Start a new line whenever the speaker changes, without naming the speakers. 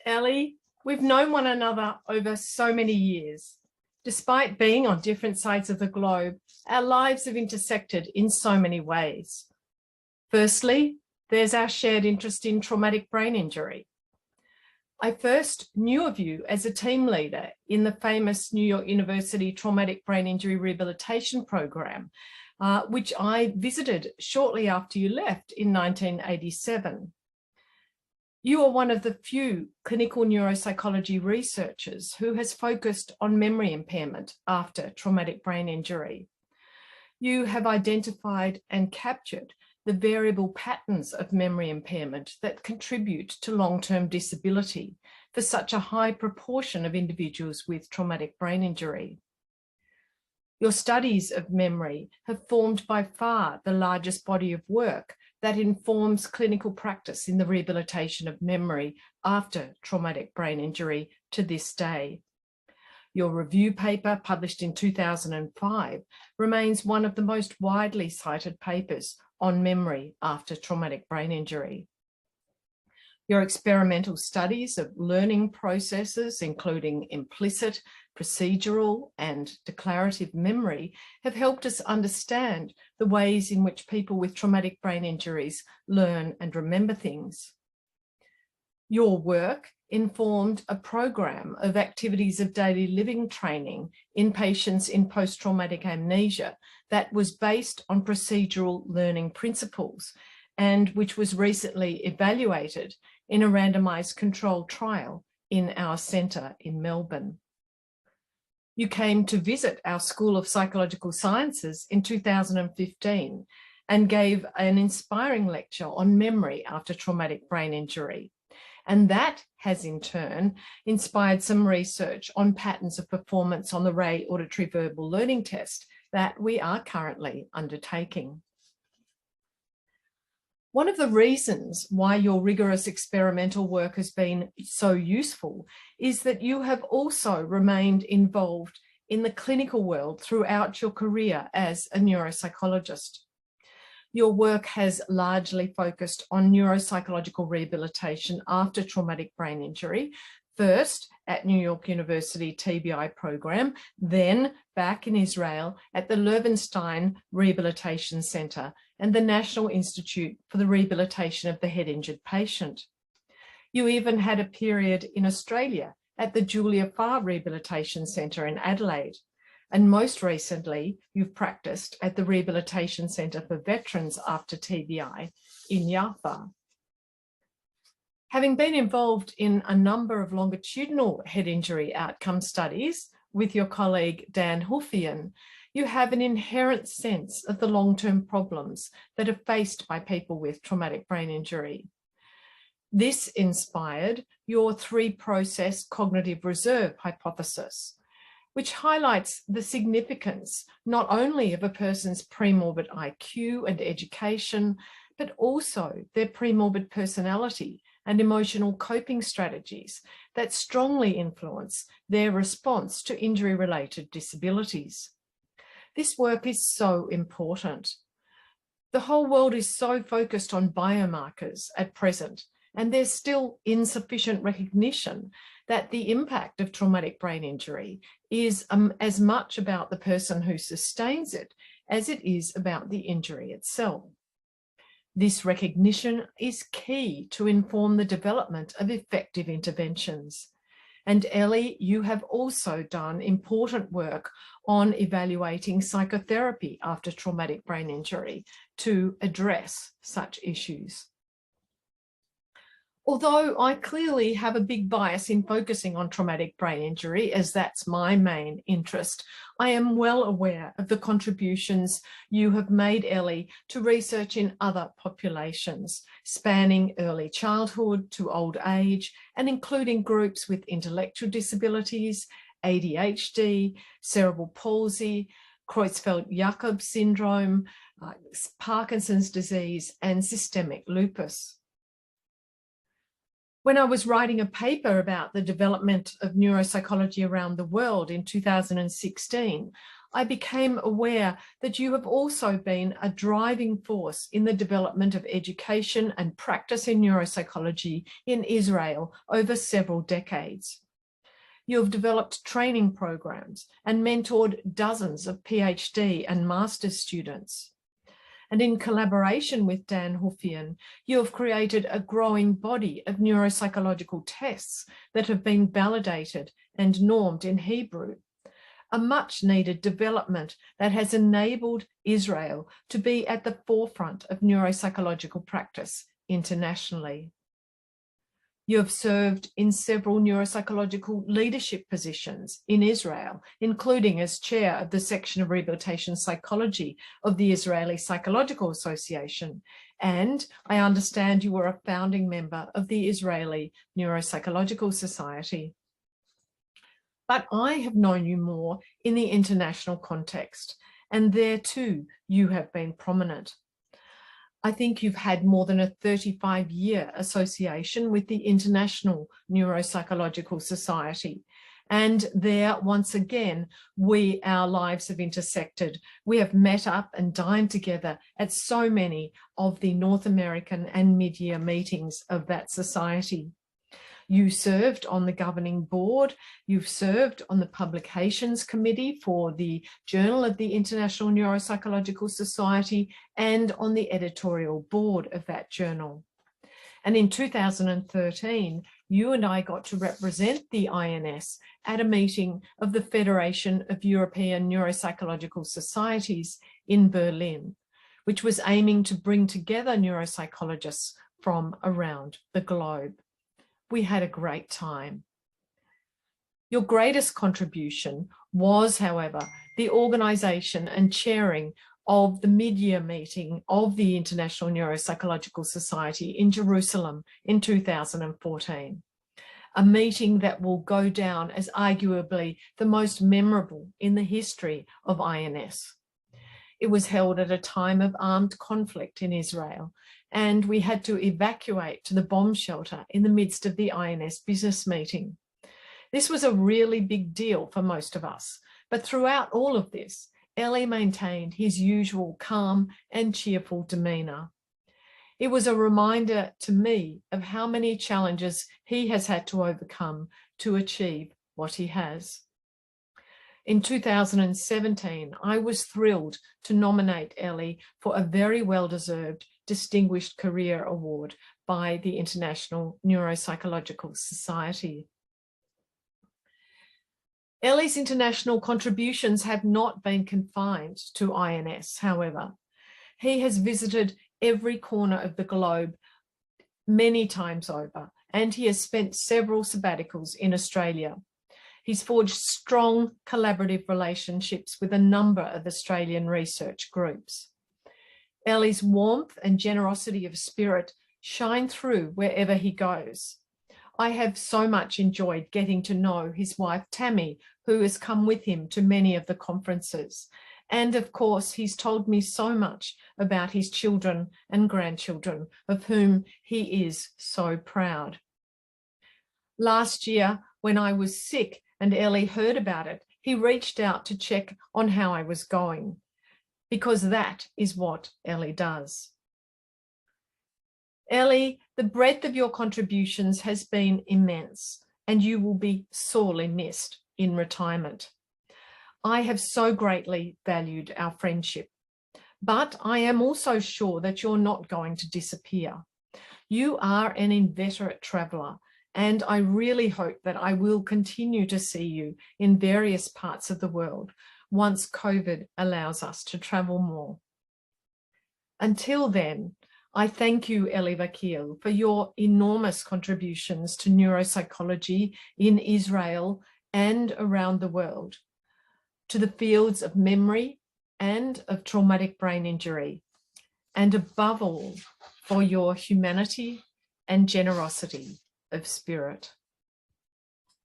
Ellie, we've known one another over so many years. Despite being on different sides of the globe, our lives have intersected in so many ways. Firstly, there's our shared interest in traumatic brain injury. I first knew of you as a team leader in the famous New York University Traumatic Brain Injury Rehabilitation Program, which I visited shortly after you left in 1987. You are one of the few clinical neuropsychology researchers who has focused on memory impairment after traumatic brain injury. You have identified and captured the variable patterns of memory impairment that contribute to long-term disability for such a high proportion of individuals with traumatic brain injury. Your studies of memory have formed by far the largest body of work that informs clinical practice in the rehabilitation of memory after traumatic brain injury to this day. Your review paper, published in 2005, remains one of the most widely cited papers on memory after traumatic brain injury. Your experimental studies of learning processes, including implicit, procedural, and declarative memory, have helped us understand the ways in which people with traumatic brain injuries learn and remember things. Your work informed a program of activities of daily living training in patients in post-traumatic amnesia that was based on procedural learning principles and which was recently evaluated in a randomized controlled trial in our centre in Melbourne. You came to visit our School of Psychological Sciences in 2015 and gave an inspiring lecture on memory after traumatic brain injury. And that has in turn inspired some research on patterns of performance on the Ray Auditory Verbal Learning Test that we are currently undertaking. One of the reasons why your rigorous experimental work has been so useful is that you have also remained involved in the clinical world throughout your career as a neuropsychologist. Your work has largely focused on neuropsychological rehabilitation after traumatic brain injury, first at New York University TBI program, then back in Israel at the Levenstein Rehabilitation Center and the National Institute for the Rehabilitation of the Head Injured Patient. You even had a period in Australia at the Julia Farr Rehabilitation Centre in Adelaide. And most recently, you've practiced at the Rehabilitation Centre for Veterans after TBI in Yafa. Having been involved in a number of longitudinal head injury outcome studies with your colleague Dan Huffian, you have an inherent sense of the long-term problems that are faced by people with traumatic brain injury. This inspired your three-process cognitive reserve hypothesis, which highlights the significance not only of a person's premorbid IQ and education, but also their premorbid personality and emotional coping strategies that strongly influence their response to injury-related disabilities. This work is so important. The whole world is so focused on biomarkers at present, and there's still insufficient recognition that the impact of traumatic brain injury is as much about the person who sustains it as it is about the injury itself. This recognition is key to inform the development of effective interventions. And Ellie, you have also done important work on evaluating psychotherapy after traumatic brain injury to address such issues. Although I clearly have a big bias in focusing on traumatic brain injury, as that's my main interest, I am well aware of the contributions you have made, Ellie, to research in other populations, spanning early childhood to old age, and including groups with intellectual disabilities, ADHD, cerebral palsy, Creutzfeldt-Jakob syndrome, Parkinson's disease, and systemic lupus. When I was writing a paper about the development of neuropsychology around the world in 2016, I became aware that you have also been a driving force in the development of education and practice in neuropsychology in Israel over several decades. You have developed training programs and mentored dozens of PhD and master's students. And in collaboration with Dan Huffian, you have created a growing body of neuropsychological tests that have been validated and normed in Hebrew, a much needed development that has enabled Israel to be at the forefront of neuropsychological practice internationally. You have served in several neuropsychological leadership positions in Israel, including as chair of the section of rehabilitation psychology of the Israeli Psychological Association. And I understand you were a founding member of the Israeli Neuropsychological Society. But I have known you more in the international context, and there too you have been prominent. I think you've had more than a 35-year association with the International Neuropsychological Society. And there, once again, our lives have intersected. We have met up and dined together at so many of the North American and mid-year meetings of that society. You served on the governing board, you've served on the publications committee for the Journal of the International Neuropsychological Society and on the editorial board of that journal. And in 2013, you and I got to represent the INS at a meeting of the Federation of European Neuropsychological Societies in Berlin, which was aiming to bring together neuropsychologists from around the globe. We had a great time. Your greatest contribution was, however, the organisation and chairing of the mid-year meeting of the International Neuropsychological Society in Jerusalem in 2014, a meeting that will go down as arguably the most memorable in the history of INS. It was held at a time of armed conflict in Israel, and we had to evacuate to the bomb shelter in the midst of the INS business meeting. This was a really big deal for most of us, but throughout all of this, Eli maintained his usual calm and cheerful demeanour. It was a reminder to me of how many challenges he has had to overcome to achieve what he has. In 2017, I was thrilled to nominate Eli for a very well-deserved Distinguished Career Award by the International Neuropsychological Society. Eli's international contributions have not been confined to INS, however. He has visited every corner of the globe many times over, and he has spent several sabbaticals in Australia. He's forged strong collaborative relationships with a number of Australian research groups. Eli's warmth and generosity of spirit shine through wherever he goes. I have so much enjoyed getting to know his wife, Tammy, who has come with him to many of the conferences. And of course, he's told me so much about his children and grandchildren, of whom he is so proud. Last year, when I was sick and Eli heard about it, he reached out to check on how I was going, because that is what Eli does. Eli, the breadth of your contributions has been immense, and you will be sorely missed in retirement. I have so greatly valued our friendship, but I am also sure that you're not going to disappear. You are an inveterate traveller, and I really hope that I will continue to see you in various parts of the world once COVID allows us to travel more. Until then, I thank you, Eli Vakil, for your enormous contributions to neuropsychology in Israel and around the world, to the fields of memory and of traumatic brain injury, and above all, for your humanity and generosity of spirit.